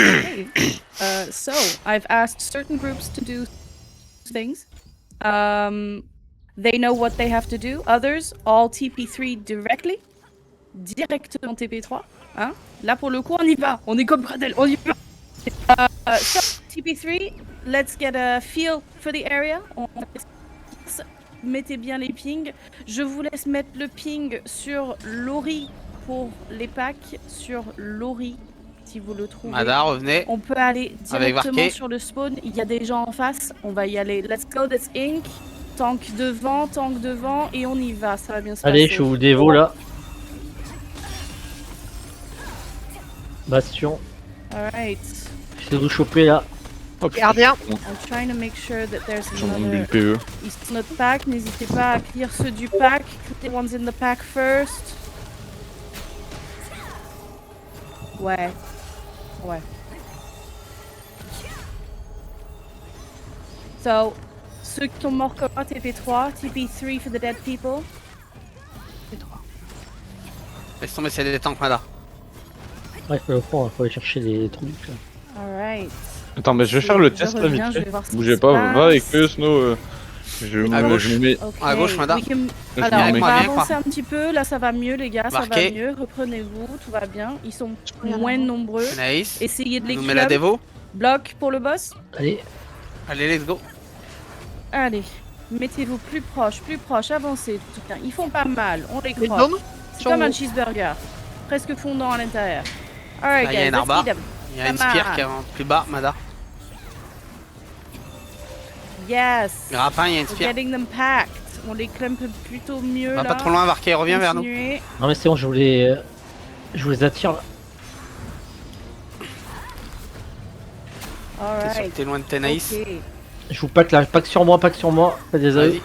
Okay. So I've asked certain groups to do things. They know what they have to do. Others, all TP3 directly. Directement TP3. Hein? Là, pour le coup, on y va. On est comme Gradel, on y va. So, TP3, let's get a feel for the area. Mettez bien les pings. Je vous laisse mettre le ping sur Lori pour les packs. Sur Lori, si vous le trouvez. Mada, revenez. On peut aller directement sur le spawn. Il y a des gens en face. On va y aller. Let's go, that's Ink. Tank devant, et on y va. Ça va bien se passer. Allez, je vous dévo là. Bastion. Alright. Je vais vous choper là. Gardien. I'm trying to make sure that there's J'en ai another... PE. Ici notre pack. N'hésitez pas à clear ceux du pack. Clear the ones in the pack first. Ouais. So, ceux qui sont morts comme moi, TP3, TP3 for the dead people. Laisse tomber, c'est des tanks, Mada. Ouais, faut le prendre, faut aller chercher des trucs. Alright. Attends, mais je vais faire le test là vite fait. Bougez pas, va avec eux, Snow. Je me mets. À gauche, Mada. Alors, on mets. va avancer un petit peu. Là, ça va mieux, les gars. Ça va mieux. Reprenez-vous. Tout va bien. Ils sont moins nombreux. Nice. Essayez de les Nous met la dévo. Bloc pour le boss. Allez. Allez, let's go. Allez. Mettez-vous plus proche. Avancez. Tout bien. Ils font pas mal. On les croque. C'est comme un cheeseburger. Presque fondant à l'intérieur. Alright, il y a guys. un arbre. Let's eat them. Il y a une spire qui est plus bas, Mada. Yes. Grappin, il y a une We're spire. getting them packed. On les clampe plutôt mieux là. Pas trop loin, Varkey, reviens vers nous. Non mais c'est bon, je vous les attire là. Alright. T'es loin de Tenaïs. Okay. Je vous pack là, pack sur moi, pas des œufs.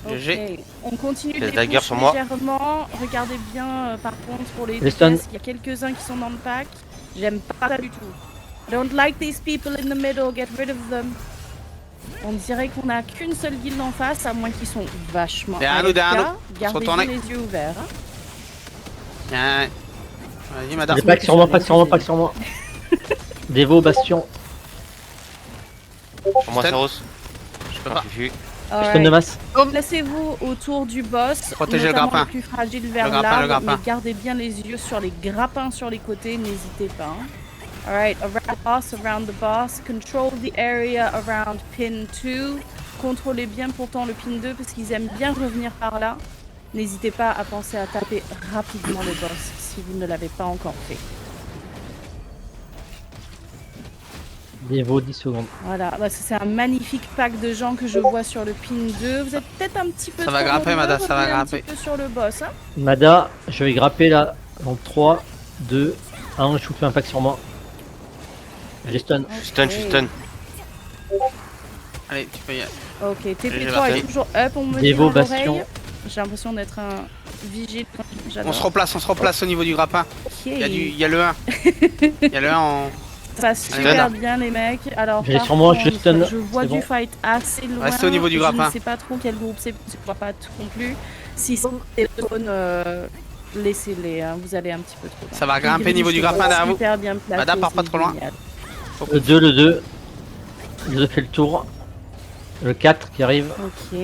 GG. On continue Les les daggers push sur moi. légèrement. Regardez bien par contre pour les stun. DPS, il y a quelques-uns qui sont dans le pack. J'aime pas ça du tout. I don't like these people in the middle, get rid of them. On dirait qu'on a qu'une seule guilde en face, à moins qu'ils sont vachement Derrière nous. Gardez bien les yeux ouverts. Hein. Vas-y, Mada. Les pack sur moi. Dévo, Bastion. Sur moi, c'est Rose. Je peux pas. Stun de masse. Placez-vous autour du boss. Protégez le grappin. Les plus fragiles vers Le grappin. l'arbre, mais gardez bien les yeux sur les grappins sur les côtés, n'hésitez pas. Alright, around the boss. Control the area around pin 2. Contrôlez bien pourtant le pin 2 parce qu'ils aiment bien revenir par là. N'hésitez pas à penser à taper rapidement le boss si vous ne l'avez pas encore fait. Dévo, 10 secondes. Voilà, c'est un magnifique pack de gens que je vois sur le pin 2. Vous êtes peut-être un petit peu Ça va grimper, Mada, ça va grimper. Un petit peu sur le boss, hein. Mada, je vais grapper là. Dans 3, 2, 1, je vous fais un pack sur moi. J'ai stun. Je suis stun. Allez, tu peux y aller. Ok, TP3 est toujours up, on me dit Dévo, dans l'oreille. Bastion. J'ai l'impression d'être un vigile. On se replace au niveau du grappin. Ok. Il y a le 1. Il y a le 1 en... Ça va super bien les mecs. Alors J'ai par sur moi, contre, je stun. je vois du fight assez loin. Restez au niveau du grappin. Je ne sais pas trop quel groupe c'est, je vois pas tout non plus. Si c'est des zones, laissez-les, hein. Vous allez un petit peu trop loin. Ça va grimper au niveau du grappin derrière vous. Super bien placé. Mada, part pas trop loin. Le 2. Le 2 fait le tour. Le 4 qui arrive. Ok.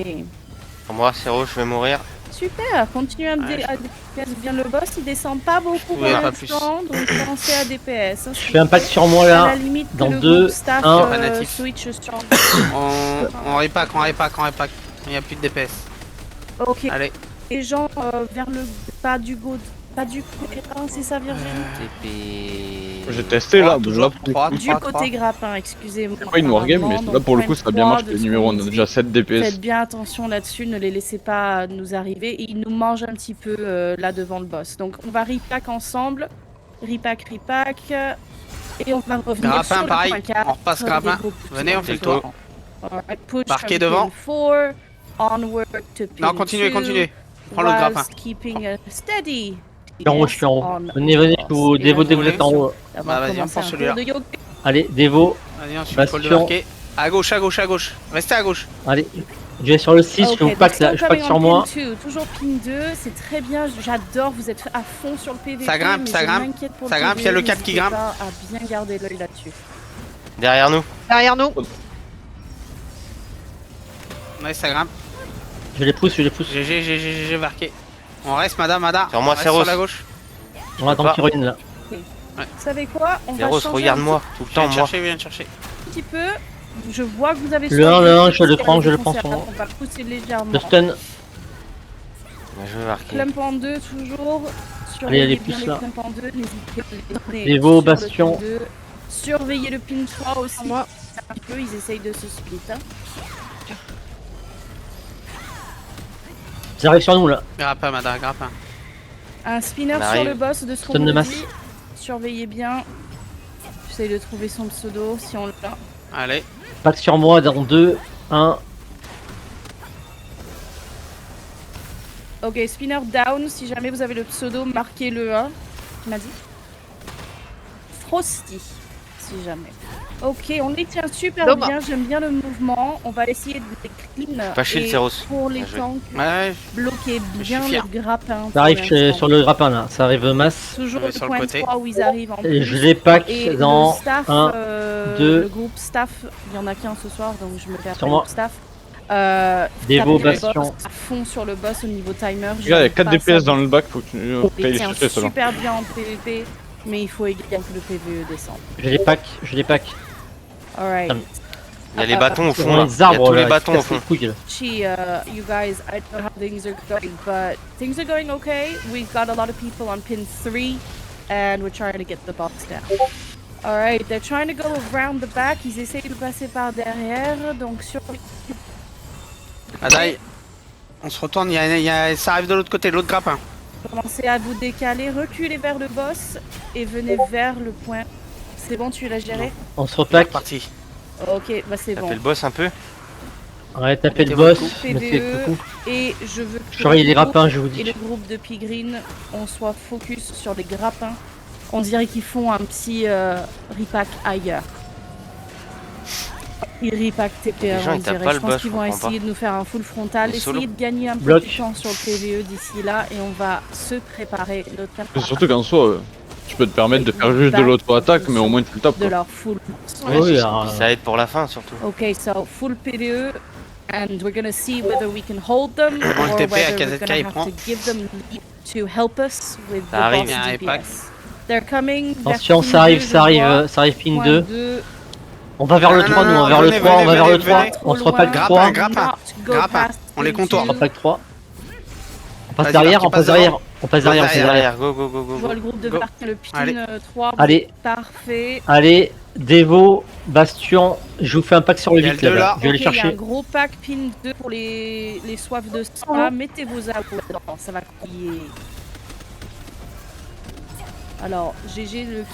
Pour moi, c'est Rose, je vais mourir. Super, continuez à DPS bien le boss, il descend pas beaucoup pour l'instant, donc pensez à DPS. Je fais un pack sur moi là. À la limite, dans le 2, groupe staff 1. switch sur... On repack. Il n'y a plus de DPS. Ok. Allez. Les gens vers le bas du côté grappin, c'est ça Virgile J'ai testé là, toujours. Du côté grappin, excusez-moi. C'est pas une wargame, mais là pour le coup ça a bien marché. Le numéro, on a déjà 7 DPS. Faites bien attention là-dessus, ne les laissez pas nous arriver. Et ils nous mangent un petit peu là devant le boss. Donc on va repack ensemble. Repack. Et on va revenir Grappin, sur pareil. le point 4. On repasse grappin. Venez, on fait le tour. Marquez Marquez devant. Non, continuez. Prends le grappin. Steady. Je suis en haut. Venez, vous Dévo, vous êtes en haut. Bah vas-y, on prend celui-là. Allez, Dévo. Vas-y, on suit le call de Varkey. À gauche. Restez à gauche. Allez, Je vais sur le 6, je vous pack là, je pack sur moi. Toujours pin 2, c'est très bien, j'adore, vous êtes à fond sur le PVP. Ça grimpe, mais ça je grimpe. m'inquiète pour Ça le grimpe, il y a le PVE, 4 qui n'hésitez grimpe. pas à bien garder l'œil là-dessus. Derrière nous. Derrière nous. Ouais, ça grimpe. Je les pousse, je les pousse. J'ai marqué. On reste, madame, Ada. Sur moi, On reste Céros. sur la gauche. On attend qu'il revienne là. Vous savez quoi? On va Zeros, changer regarde-moi. Tout le temps, Viens te moi. chercher, viens te chercher. un petit peu. Je vois que vous avez Le 1, le 1, je le prends, je le prends sur sur moi. On va pousser légèrement. Le stun, Je vais marquer. Clump en 2 toujours. Allez, allez, Surveillez bien pousse les là. clumps en 2. N'hésitez pas à les Les donner veaux, sur le bastion. pin 2. Surveillez le pin 3 aussi. Moi. Un petit peu, ils essayent de se split. Hein. ils arrivent sur nous là. Grappin, madame, grappin. Un spinner On sur arrive. le boss de ce qu'on Stun de nous masse. dit. Surveillez bien. J'essaye de trouver son pseudo si on l'a. Allez. Pack sur moi dans 2, 1. Ok, spinner down. Si jamais vous avez le pseudo, marquez le 1. Qui m'a dit Frosty. Si jamais. Ok, on les tient super Doma. bien. J'aime bien le mouvement. On va essayer de les clean. Pas shield, Et Zeros. pour les Bien joué. tanks, Ouais, bloquez Je bien suis fier. le grappin. Ça arrive pour l'instant. sur le grappin là, ça arrive masse. Toujours Ouais, le sur le point côté. 3 où ils arrivent en Et plus. je les pack Et dans le staff, 1, 2. le groupe staff, il y en a qu'un ce soir, donc je me fais Sur appeler moi. le staff. Dévo, tapez le bastion. boss à fond sur le boss au niveau timer. Les gars, il y a 4 DPS dans le bac, faut que tu On ailles les les tient chercher ceux-là. super bien en PvP, mais il faut également que le PvE descende. Je les pack, je les pack. Alright. Il y a les bâtons au fond Dans là. les Il y a arbres tous les là, bâtons qui au cassent les fond. couilles, là. Chi, you guys, I don't know how things are going, but things are going okay. We've got a lot of people on pin 3, and we're trying to get the box down. Alright, they're trying to go around the back. Ils essayent de passer par derrière, donc sur... Ada, on se retourne, ça arrive de l'autre côté, de l'autre grappin. Commencez à vous décaler, reculez vers le boss et venez vers le point. C'est bon, tu l'as géré? On se repack. Parti. Ok, bah c'est Ça bon. fait le boss un peu. Ouais, tapez le Mettez boss, votre coup. mettez PVE. le coup. Et je veux que Surveillez le les groupe grappins, je vous et le dis. groupe de Pigreen, on soit focus sur les grappins. On dirait qu'ils font un petit repack ailleurs. Ils repack TPR, Les gens, on ils tapent dirait. pas Je le pense boss, qu'ils je vont comprends essayer de nous faire un full frontal. Les Essayez solos. de gagner un peu Bloc. de temps sur le PVE d'ici là et on va se préparer notre Et surtout qu'en soi, tu peux te permettre de faire juste de l'auto-attaque, mais au moins tu le tapes de quoi. leur full. Oui, alors, Ça aide pour la fin surtout. Okay, so full PVE, and we're gonna see whether we can hold them Bon, le or TP à whether we're KZK, gonna il have prend. to give them lead to help us with the Ça arrive. boss Il y a un repack. DPS. They're coming. vers attention, pin ça arrive, 2, ça je arrive, vois. ça arrive pin Point 2. 2. On va vers le Non, 3, non, nous, on va non, vers le venez, 3, on va vers le venez, 3. venez. On se Trop repack loin. 3. Grappin. Not go Grappin. past On les pin contourne. On 2. repack 3. On passe Vas-y, derrière, Marc, on passe passe derrière. devant. On passe derrière, on passe derrière. Derrière, go go go go Je vois go. le groupe de Go. Marc, le pin Allez. 3. Allez. Parfait. Allez, Devo, Bastion, je vous fais un pack sur le Il y a 8 le deux, là-bas. là. Je vais aller Ok, il y a un chercher. gros pack pin 2 pour les soifs de spa. Mettez vos abos dedans, ça va crier. Alors, GG, le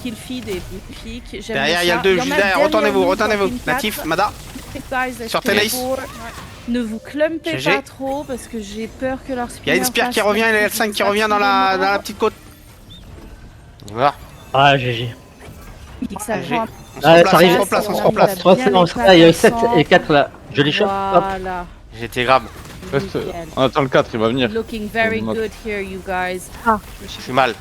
kill feed est magnifique. J'aime Derrière, il y a ça. le 2, Il y en juste a derrière. derrière Retournez-vous, nous, retournez-vous. sur pin 4. Natif, Mada. Guys, Sur stay Tenace. for. Ne vous clumpez GG. pas trop parce que j'ai peur que leur Il y a une spire qui revient, il y a L5 qui revient dans la petite côte. Voir. Ah, GG. On se Ah, replace, ça arrive. on se replace, on se On replace. arrive. 3 secondes, il y a 7 et 4 là. Je les chope. Hop. Voilà. J'ai été grave. Reste, Nickel. on attend le 4, il va venir. Looking very On a- good here, you guys. Je suis mal.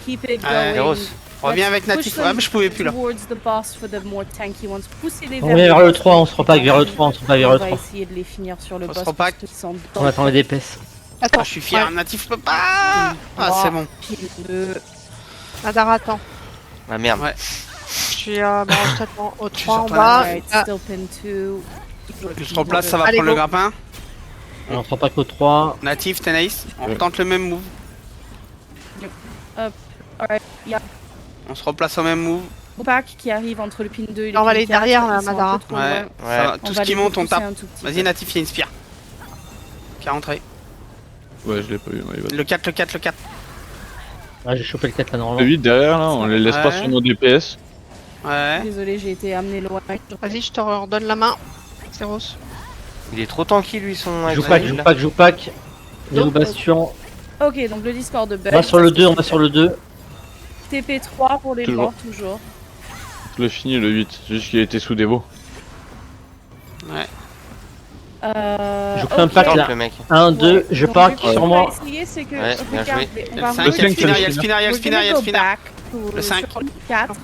Keep it Ouais, going. Zeros. Reviens avec Natif. Push Ouais, mais je pouvais plus là. towards the boss for the more tanky ones. Poussez-les On revient vers le le boss. 3, on se repack vers le 3, on se repack vers le On va 3. essayer de les finir sur le On se boss. repack. parce qu'ils sont On attend les DPS. Attends, Ah, je suis fier, Natif peut pas. Ah, c'est bon. Adara, attends. Ah merde. Ouais. Je suis je t'attends au 3 en sur ton bas. Alright, still pin 2. Je se replace, ça va Allez, prendre le go. grappin. On se repack au 3. Natif, Tenace. On tente le même move. Alright, yeah. On se replace au même move. Pack qui arrive entre le pin 2 et le On va pin aller 4, derrière, là, ils sont un Madara. peu trop Ouais, loin. ça va. On Tout va ce qui les monte, on repousser tape. un tout petit Vas-y, peu. Natif, il y a une spire. Qui est rentrée. Ouais, je l'ai pas vu, moi, il va. Le 4, le 4, le 4. Ah, j'ai chopé le 4 là Le normalement. 8 derrière là, on les laisse pas Ouais. sur nos DPS. Ouais. Désolé, j'ai été amené loin. Vas-y, je te redonne la main. Zeros. Il est trop tanky lui son. Je vous avec pack, son je vous là. pack, je vous pack. Devo, Donc, Bastion. Ok, donc le Discord de On bug. va sur le 2, on va sur le 2. TP3 pour les Toujours. morts, toujours. Je le finis le 8, juste qu'il a été sous dévo. Ouais. Je vous fais un pack Tente, là. le mec. 1, 2, je Donc, pack du coup, sur ce qu'on moi. va essayer, c'est que, Ouais, bien joué. regardez, on Il y va a le 5, il y a le cinq, spinner, il y a le le spinner, il y a le We're spinner, il y a le gonna go spinner. back Le 5. sur le 4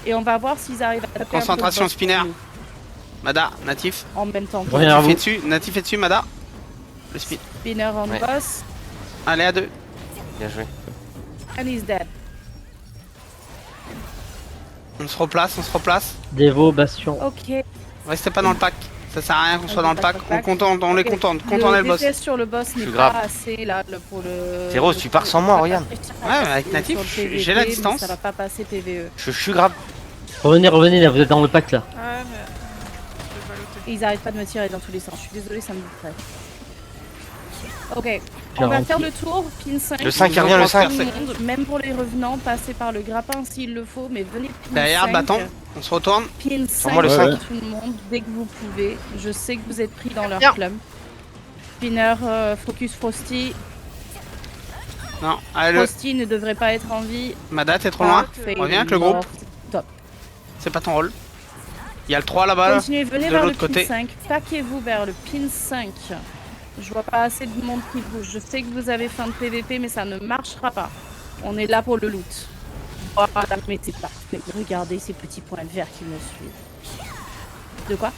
et on va voir s'ils arrivent à taper un peu le Concentration boss spinner. pour nous, Mada, natif. en même temps. Reviens vers Natif est vous. dessus, natif est dessus, Mada. Le spin. Spinner on Ouais. boss Allez, à 2. Bien joué. and he's dead. On se replace, on se replace. Dévo, Bastion. Ok. Restez pas dans le pack. Ça sert à rien qu'on soit dans le pack. On contente, on les Ok. contente. Contente le boss. DPS sur le boss n'est suis pas grave. assez là pour le. Zéro, tu pars sans moi, regarde. Ouais, mais avec natif, Sur le PVP, j'ai la mais distance. Ça va pas passer PVE. Je suis grave. Revenez, revenez là, vous êtes dans le pack là. Ouais, mais. Je vais Ils arrêtent pas de me tirer dans tous les sens. Je suis désolée, ça me distrait. Ok, J'ai on va rempli. faire le tour. Pin 5. Le 5 qui revient, le 5. Tout le monde, même pour les revenants, passez par le grappin s'il le faut, mais venez pin Derrière, 5. bâton. On se retourne. Pin 5 moi, le pour 5. tout le monde dès que vous pouvez. Je sais que vous êtes pris dans leur Bien. club. Spinner, focus Frosty. Non, allez, le. Frosty ne devrait pas être en vie. Mada, t'es trop loin. Parfait, Reviens avec le mort. groupe. Top. C'est pas ton rôle. Il y a le 3 là-bas. Là. Continuez, venez de vers le l'autre pin côté. 5. Paquez-vous vers le pin 5. Je vois pas assez de monde qui bouge. Je sais que vous avez faim de PVP, mais ça ne marchera pas. On est là pour le loot. Voilà, mais c'est parfait. Regardez ces petits points verts qui me suivent. De quoi?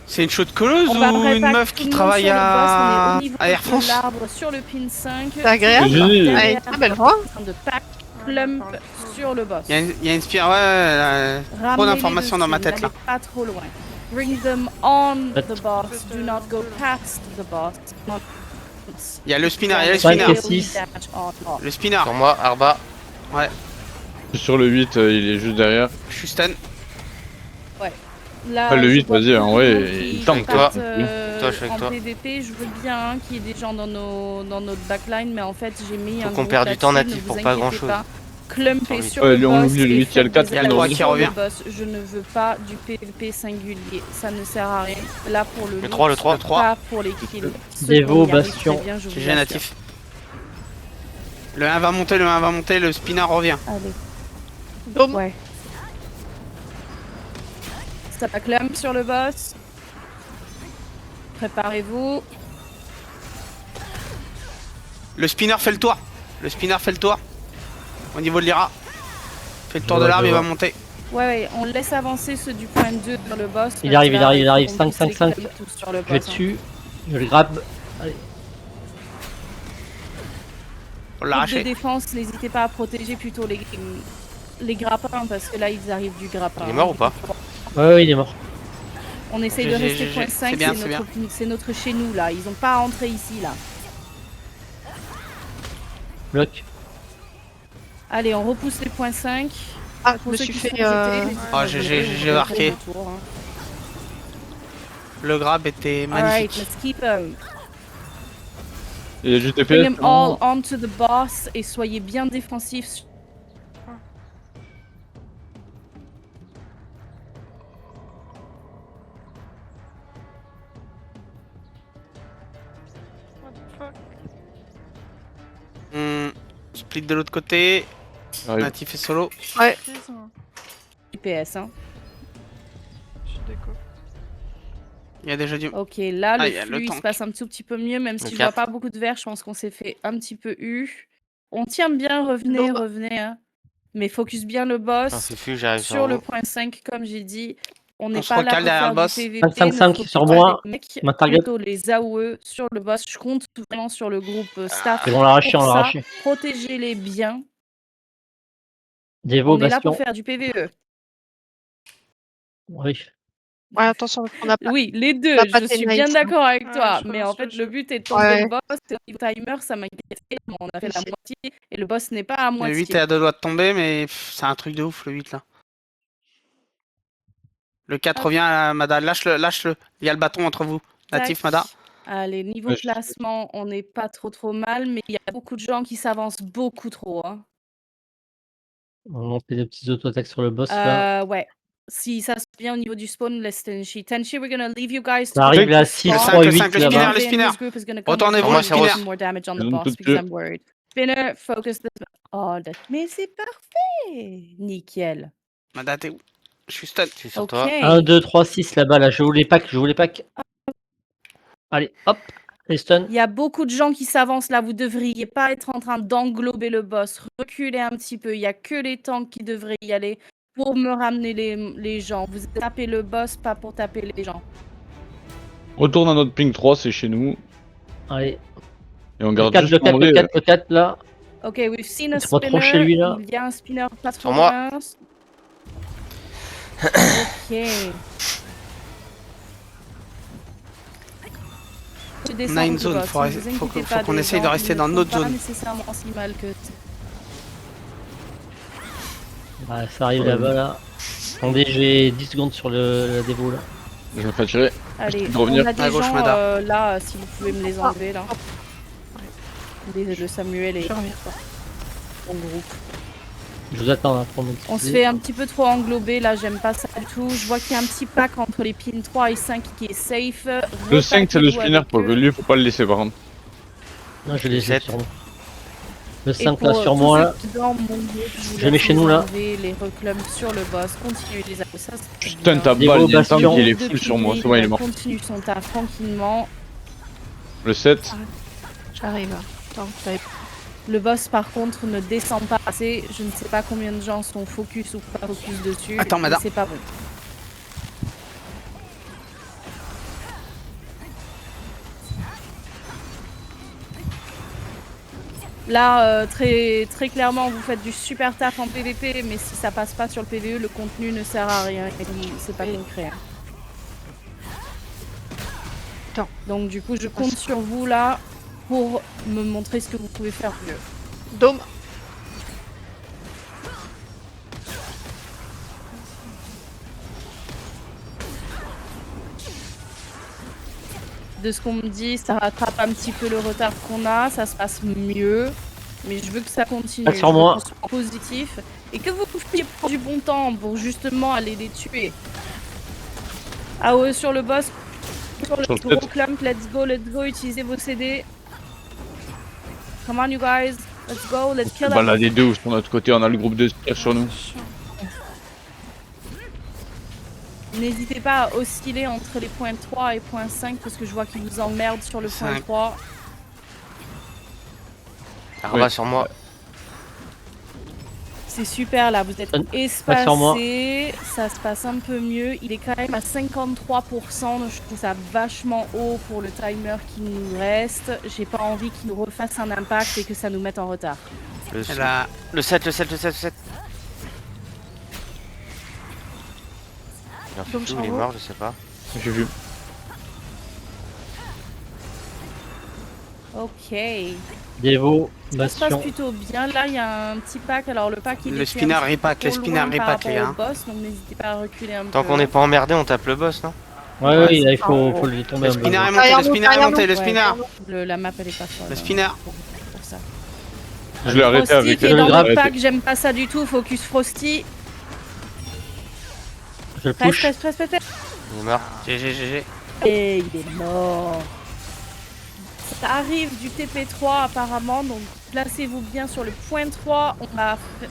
C'est une chaude colleuse On va ou une repack meuf tout qui le monde travaille sur le boss, à on est au niveau Air de France? l'arbre sur le pin 5. C'est agréable. Génial. Allez, très belle voix. En train de pack clump sur le boss. Il y a une spire, ouais. Trop d'informations dans ma tête là. Pas trop loin. Bring them on the boss. Do not go past the boss. Il y a le spinner, il y a le 5 spinner. et 6. Le spinner. Sur moi, Arba. Sur le 8, il est juste derrière. Je suis stun. Là, Ah, le je 8, vois vas-y, en beaucoup vrai, de monde il qui tank, toi. partent, Toi, je suis avec en toi. PVP, je veux bien qu'il y ait des gens dans notre backline, mais en fait, j'ai mis Faut un qu'on groupe perd du temps là-dessus, natif ne pour vous pas inquiétez grand-chose. pas. Clumpez Sur sur Ouais, le on boss oublie le et 8, il y a le faites 4 des qui attaques revient. sur le boss. Je ne veux pas du PVP singulier, ça ne sert à rien. Là pour le Le loot, 3, le 3. pas pour les kills. Ceux Dévo, qui y arrivent Bastion. très bien, je vous GG assure. natif. Le 1 va monter, le 1 va monter, le spinner revient. Allez, Dôme. ouais. Ça va clump sur le boss. Préparez-vous. Le spinner fait le tour. Le spinner fait le tour. Au niveau de l'IRA. Fait le tour Je de vois, l'arbre, je il va vois. monter. Ouais, on laisse avancer ceux du point 2 vers le boss. Il arrive, parce que il là, arrive, faut 5, qu'on 5, puisse 5. les tous sur le Je vais boss, hein. dessus. Je le grabe. Allez. Pour Groupe de l'arracher. défense, n'hésitez pas à protéger plutôt les grappins parce que là ils arrivent du grappin. Il est mort ou pas? Ouais, il est mort. On essaye de GG, rester GG. point 5, C'est bien, c'est c'est notre chez nous là. Ils ont pas à entrer ici là. Bloc. Allez, on repousse les points 5. Ah, je Pour me ceux suis qui fait. sont jetés, n'hésitez Oh, pas à GG, jouer, GG on marqué. refait le tour, hein. Le grab était Alright, magnifique. let's keep them. Il y a juste Bring TPS. them all onto the boss et soyez bien défensifs. What the fuck? Split de l'autre côté. Arrive. Natif et solo. Qu'est-ce que UPS, hein. je suis déco. Il y a déjà du. Ok, là, Ah, le il y a le flux il se tank. passe un tout petit peu mieux, même si Le je vois 4. pas beaucoup de verre, je pense qu'on s'est fait un petit peu eu. On tient bien, revenez, L'aube. revenez, hein. Mais focus bien le Un boss fufu, j'arrive sur le haut. point 5, comme j'ai dit. On n'est se pas là recale pour derrière faire le du boss. PVP, 5-5-5 ne sur faut pas moi. les mecs, Ma target. plutôt les AOE sur le boss. Je compte vraiment sur le groupe staff. Ils vont l'arracher, pour on l'a ça. arraché. Protégez-les bien. Dévo, On est là Bastion. pour faire du PVE. Oui. Ouais, attention, on a pas. Oui, les deux, va pas je suis T-Night, bien hein. d'accord avec Ouais, toi. je Mais pense en que fait, je- le but est de tomber Ouais. le boss. Et au niveau timer, ça m'inquiète. On a fait la moitié et le boss n'est pas à Le moitié. 8 est à deux doigts de tomber, mais c'est un truc de ouf le 8 là. Le 4 Hop. revient à Mada. Lâche-le, lâche-le. Il y a le bâton entre vous. Natif, Tac. Mada. Allez, niveau Ouais, je- placement, on n'est pas trop mal, mais il y a beaucoup de gens qui s'avancent beaucoup trop, hein. On fait des petites auto-attaques sur le boss là. Ouais. Si ça se passe bien au niveau du spawn, laisse Tenchi. Tenchi, we're gonna leave you guys to Ça arrive go là, to 6, spawn. 3, 8 5, le spinner, là-bas. le Raven and spinner. his group is gonna come Retournez-vous, and le do spinner. more damage on the Ils ont boss tout because tué. I'm worried. Spinner, focus the... Oh, mais c'est parfait. Nickel. Mada, t'es où? Je suis stun. Je suis sur Ok. toi. 1, 2, 3, 6 là-bas, là. Je vous les pack, je vous les pack. Allez, hop. Les stun. Il y a beaucoup de gens qui s'avancent là. Vous devriez pas être en train d'englober le boss. Reculez un petit peu. Il y a que les tanks qui devraient y aller pour me ramener les gens. Vous tapez le boss, pas pour taper les gens. Retourne à notre ping 3, c'est chez nous. Allez. Et on Le garde 4, juste le 4, André. le 4, le 4 là. Ok, we've seen a Il se retrouve spinner. chez lui, là. Il y a un spinner pas trop Sur moi. loin. Ok. Je descends On a une le zone, boss, faut ne vous inquiétez pas qu'on des essaye de gens, rester ils dans ne notre font pas zone. nécessairement si mal que Bah, ça arrive là-bas là. Attendez, j'ai 10 secondes sur la dévo là. Je me fais tirer. Allez, de revenir. on a des À gauche, gens Mada. là, si vous pouvez me les enlever là. De Samuel et Je reviens. mon groupe. Je vous attends là pour me On se fait un petit peu trop englober là, j'aime pas ça du tout. Je vois qu'il y a un petit pack entre les pins 3 et 5 qui est safe. Le 5, c'est le Repackez-vous spinner avec pour eux. lui, faut pas le laisser par contre. Non, je les ai 7. sur moi. Le Et 5 pour là sur tous moi ceux là. qui dorment, mon groupe, vous Je mets laisse chez les nous, là. enlever, les reclums sur le boss, continuez les appuyer. Ça, c'est Putain, bien. ta Des balle, beaux il y a un tank, bastions. il est Depuis full sur moi, lui, c'est bon, il est mort. continue son taf tranquillement. Le 7. J'arrive. Attends, j'avais- Le boss, par contre, ne descend pas assez. Je ne sais pas combien de gens sont focus ou pas focus dessus. Attends, mais Mada. c'est pas bon. Là, très clairement, vous faites du super taf en PVP, mais si ça passe pas sur le PVE, le contenu ne sert à rien. C'est pas concret. Hein. Attends. Donc du coup, je compte sur vous là pour me montrer ce que vous pouvez faire mieux. Dôme. De ce qu'on me dit, ça rattrape un petit peu le retard qu'on a, ça se passe mieux. Mais je veux que ça continue. Pas sur je veux moi. qu'on soit positif et que vous puissiez prendre du bon temps pour justement aller les tuer. Ah ouais, sur le boss, sur le Sur le gros tête. clump, let's go, utilisez vos CD. Come on you guys, let's go, let's kill them. Baladez deux sur notre côté, on a le groupe de tir sur nous. N'hésitez pas à osciller entre les points 3 et points 5 parce que je vois qu'ils vous emmerdent sur le point 5. 3. Arba sur moi. C'est super là, vous êtes Pas sur moi. espacés, ça se passe un peu mieux. Il est quand même à 53%, donc je trouve ça vachement haut pour le timer qui nous reste. J'ai pas envie qu'il nous refasse un impact et que ça nous mette en retard. Le, Elle a- le 7, le 7, le 7, le 7. Il en fait Donc, tout, il est sur mort, je sais pas. J'ai vu. Ok. Dévo, Ça se passe bastion. plutôt bien. Là, il y a un petit pack. Alors le pack, il Le était spinner un petit repack, peu le trop spinner loin par repack, les rapport gars. au boss, donc n'hésitez pas à reculer un Tant peu. qu'on n'est pas emmerdé, on tape le boss, non? Ouais, ouais, il faut le tomber Le un peu. spinner est monté, Derrière le nous, spinner est derrière monté, le Ouais, spinner. la map, elle est pas folle. Le hein, spinner. pour ça. Je l'ai arrêté Frosty avec qui est le dans grab. le pack, j'aime pas ça du tout. Focus Frosty. Je le Presse, push. presse. Il est mort. GG. Et il est mort. Ça arrive du TP3 apparemment, donc placez-vous bien sur le point 3.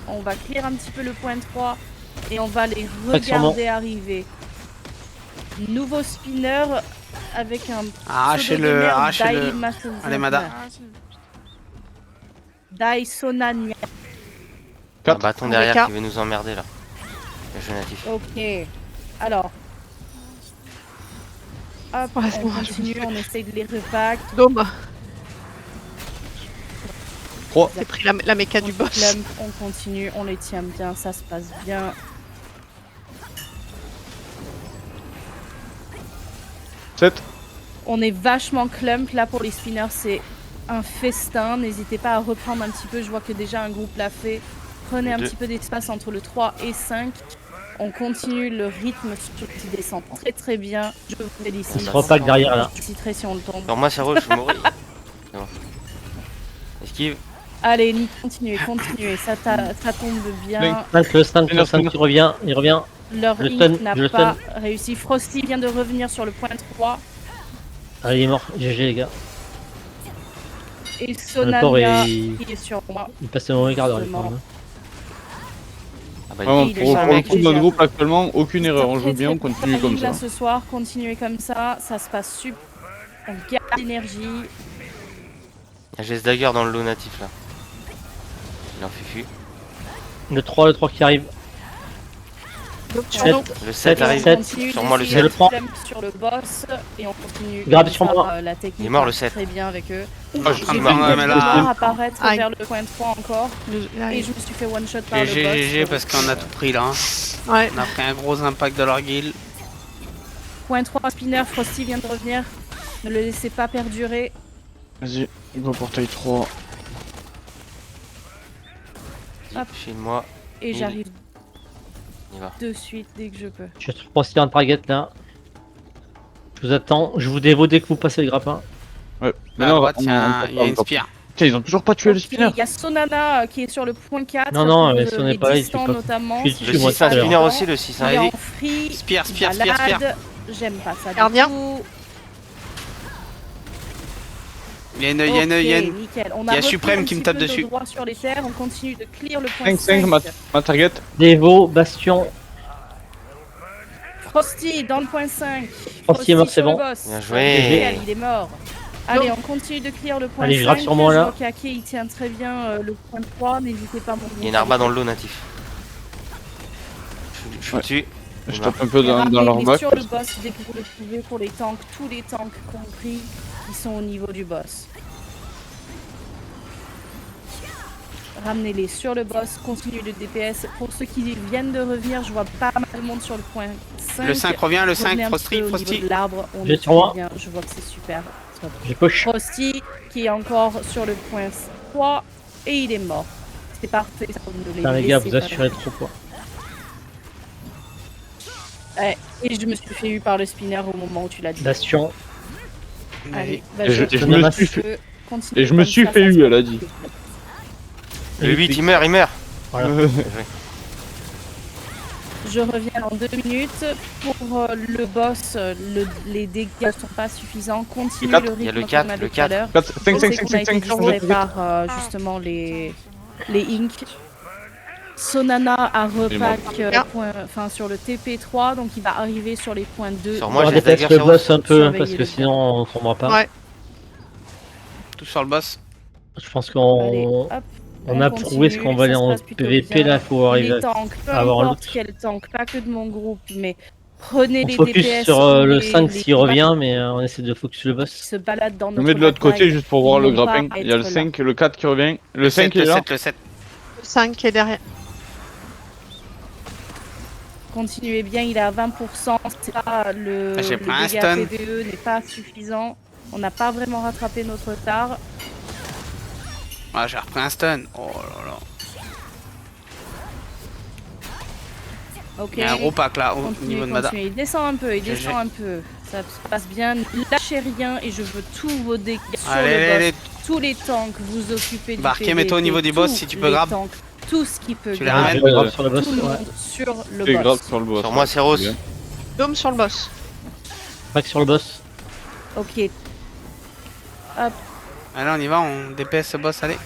On va clear un petit peu le point 3 et on va les regarder arriver. Nouveau spinner avec un Arrachez-le, arrachez-le. Allez, Mada. Ah, c'est- Daisonania. Un Quatre. bâton Avec derrière un. qui veut nous emmerder là. Le jeu natif. Ok. Alors. Hop, Ouais, c'est on bon, continue, on essaye de les repack. Dôme. 3. J'ai pris la méca du boss. Clump, on continue, on les tient bien, ça se passe bien. 7. On est vachement clump là pour les spinners, c'est un festin. N'hésitez pas à reprendre un petit peu, je vois que déjà un groupe l'a fait. Prenez un Deux. petit peu d'espace entre le 3 et 5. On continue le rythme sur le petit descend très bien. Je vous On félicite. se repack derrière là. Je citerai si on le tombe. Sur moi, c'est rouge, je suis mort. C'est bon. Esquive. Allez, continuez. Ça tombe bien. 5, le 5 qui revient. Il revient. Leur Je ink stun, n'a je pas réussi. Frosty vient de revenir sur le point 3. Ah, il est mort. GG les gars. Et Le pauvre, Sonania il qui est sur moi. passe le mauvais quart d'heure. Justement. Ah bah, Vraiment, il est pour pas le mec, coup, j'ai notre géré. groupe actuellement, aucune erreur. On joue Très, bien, on très continue comme là ça. ce soir, continuez comme ça se passe super. On garde l'énergie. Il y a Jess Dagger dans le lot natif là. Il en fufu. Le 3 qui arrive. Dôme sur 7. nous. Le 7 7, arrive. On sept. continue Sur moi, le d'essayer sept. de Je le prends. flemme sur le boss et on continue Grave comme sur ça, moi. la technique Il est mort, le marche 7. très bien avec eux. Ah, je J'ai suis vu mort, mort, mais quelques là- barres apparaître Aïe. vers le point 3 encore et Aïe. je me suis fait one shot par le boss. GG parce qu'on a tout pris là. Ouais. On a pris un gros impact de leur guild. Point 3 spinner, Frosty vient de revenir. Ne le laissez pas perdurer. Vas-y, go pour taille 3. Hop. File-moi. Et Il- j'arrive On y va. de suite dès que je peux. Je suis aussi en target là. Je vous attends. Je vous dévot dès que vous passez le grappin. Ouais. À droite, il y a une spire. Tiens, ils ont toujours pas tué le Ok, spinner. il y a Sonana qui est sur le point 4. Non, non, pour mais si on n'est les pas là, il distants suit pas. notamment. Je suis si dessus, Le je moi, suis 6 tout à pas l'heure. spinner dedans. aussi, le 6 Il est hein. en free. Spire, il spire, spire, spire. balade. J'aime pas ça. du Gardien. tout. Il y a une. Ok, nickel. On il y a repris Suprême un qui me petit tape peu de dessus. droit sur les terres. On continue de clear le point 5, 5. ma target. Dévot, Bastion. Frosty dans le point 5. Frosty est mort, c'est sur le bon. boss. Bien joué. Nickel, il est mort. Allez, on continue de clear le point Allez, 5. je grappe sur moi, là. Je vois qu'Ake, il tient très bien le point 3. N'hésitez pas à monter. Il y a une arba dans le lot natif. Je suis Ouais. dessus. Je Il tape un peu dans leur Mais bac. sur le boss, dès que vous le pouvez, pour les tanks, tous les tanks compris, qui sont au niveau du boss. Ramenez-les sur le boss, continuez le DPS. Pour ceux qui viennent de revenir, je vois pas mal de monde sur le point 5. Le 5 revient, le 5, Revenez un Frosty, petit peu au niveau Frosty. de l'arbre, on J'ai est sur moi. très bien, je vois que c'est super. Top. J'ai push. Frosty qui est encore sur le point 3 et il est mort. C'est parfait, ça vous ne Putain, les gars, laissez vous pas assurez trop quoi. Ouais, et je me suis fait eu par le spinner au moment où tu l'as dit. Bastion. Allez, Et vas-y. je me suis fait, et je me suis fait eu, elle a dit. Le 8 il meurt, il meurt. Voilà. Je reviens dans 2 minutes. Pour le boss, les dégâts ne sont pas suffisants. Continuez quatre. le Il y a rythme le 4, qu'on avait le tout à 4. l'heure. 5, Je 5, sais 5, qu'on a 5, été 5, distrait 5, par justement les inks. Sonana a Il est mort. repack sur le TP3, donc il va arriver sur les points 2. Sur On moi, va j'ai dépêcher Dagger le sur boss un peu, Surveillez parce que le sinon on tombera pas. Ouais. Tout sur le boss. Je pense Allez, qu'on hop, on a continue, prouvé ce qu'on va aller ça se en passe plutôt PVP bien. là, faut arriver Les tanks, peu à avoir importe l'autre. quel tank, pas que de mon groupe, mais prenez On les focus DPS sur ou le les- 5 les s'il revient, mais on essaie de focus le qui boss. se baladent dans Je notre mets de l'autre côté bataille. juste pour voir Ils le vont grappin. pas Il y a le être 5, le 4 qui revient. Le 5 7, est le là. 7, le 7. Le 5 qui est derrière. Continuez bien, il est à 20%. C'est pas le, J'ai le pris un dégât stun. PVE n'est pas suffisant. On n'a pas vraiment rattrapé notre retard. Ah, j'ai repris un stun. Oh là là. Ok. Il y a un gros pack là au Continuez, niveau de Mada. continuez. Il descend un peu, il GG. descend un peu. Ça se passe bien. Lâchez rien et je veux tous vos dégâts sur Allez, le boss. allez, allez. Tous les tanks, vous occupez du Barquet, PVP, mets-toi au niveau du boss tous si tu peux les grab. tanks, tout ce qui peut Tu les grab. ramènes. Je vais grave sur le boss. Tout le Ouais. monde sur le C'est grave boss. sur le boss. Sur moi, c'est Rose. Bien. Dôme sur le boss. Pack sur le boss. Ok. Allez, on y va, on DPS ce boss, allez.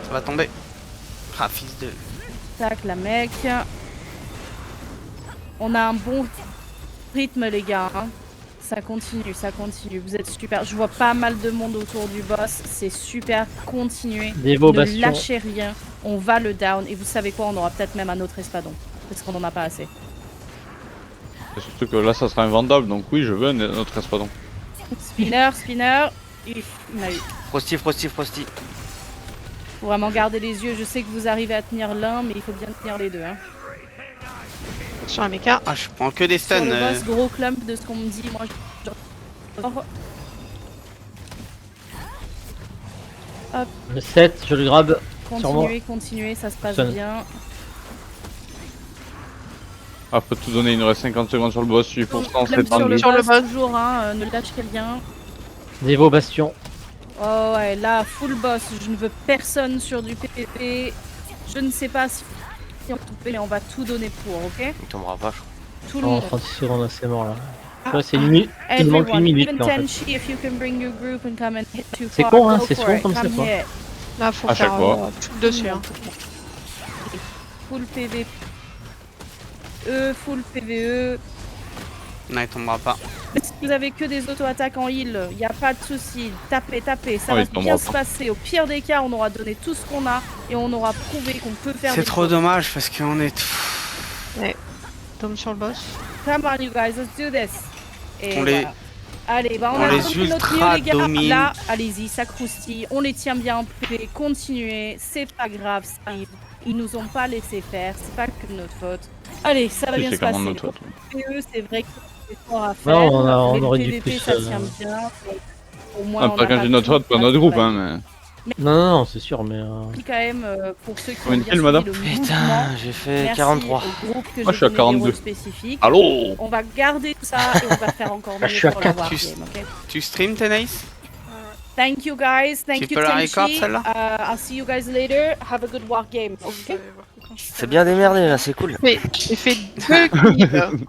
Ça va tomber. Ah, fils de. Tac, la mec. On a un bon rythme, les gars. Hein. Ça continue, ça continue. Vous êtes super. Je vois pas mal de monde autour du boss. C'est super. Continuez. Dévot, Ne Bastion. lâchez rien. On va le down. Et vous savez quoi? On aura peut-être même un autre espadon. Parce qu'on en a pas assez. Et surtout que là, ça sera invendable. Donc oui, je veux notre espadon. Spinner, spinner. Il m'a eu. Frosty, Frosty, Frosty. Faut vraiment garder les yeux. Je sais que vous arrivez à tenir l'un, mais il faut bien tenir les deux. Hein. Sur un méca. Ah, je prends que des Sur stuns. le boss, gros clump de ce qu'on me dit. Moi, Le 7, je le grab. continuez, continuez. Ça se passe Sonne. bien. Ah, faut tout donner, il nous reste 50 secondes sur le boss, 8%, c'est Clump sur le tendu. Sur le boss, boss. toujours. Hein, ne lâchez rien. Dévot, Bastion. Oh ouais, là, full boss. Je ne veux personne sur du PVP. Je ne sais pas si on peut, mais on va tout donner pour, ok? Il tombera pas, je crois. Tout le En monde. 36 secondes, là, c'est mort là. Ouais, c'est une minute. Il nous manque une minute even là en fait. Tenchi, if you can bring your group and come and hit too C'est far, con, hein, go c'est for souvent it. comme ça, Come quoi. here. Là, faut À chaque faire fois. tout dessus. Hein. full PVE, full PVE. Non, il tombera pas. Si vous avez que des auto-attaques en heal, il n'y a pas de souci. Tapez, tapez, ça Oh, va il tombera bien pas. se passer. Au pire des cas, on aura donné tout ce qu'on a et on aura prouvé qu'on peut faire C'est des trop choses. dommage parce qu'on est. Dôme sur le boss. Come on, you guys, let's do this. Et On les- voilà. Allez, bah on on a les tenté notre ultra mieux, les gars. domine. Là, allez-y, ça croustille. On les tient bien en PV. Continuez, c'est pas grave, ça arrive. Ils nous ont pas laissé faire, c'est pas que de notre faute. Allez, ça va Oui, bien c'est se passer. clairement notre faute. PE, c'est vrai que c'est fort à faire. Non, on mais le aurait dû PVP, plus, ça tient bien. Au moins, Ah, on pas a quand j'ai notre tout faute, pas notre groupe, hein, mais. Non, c'est sûr, mais. Puis quand même, pour ceux qui Combien ont de bien kills, suivi madame le mouvement, Putain, j'ai fait merci 43. au groupe que Moi, j'ai je suis à donné des 42. rôles spécifiques. Allô. On va garder tout ça et on va faire encore mieux je suis à pour la 4. wargame, ok? Tu stream, Tenace? Thank you guys, thank Tu you peux la Tenchi. record, celle-là? I'll see you guys later. Have a good wargame, Vous ok? allez voir que quand je C'est ferai bien la- démerdé là, c'est cool. Mais j'ai fait 2 kills.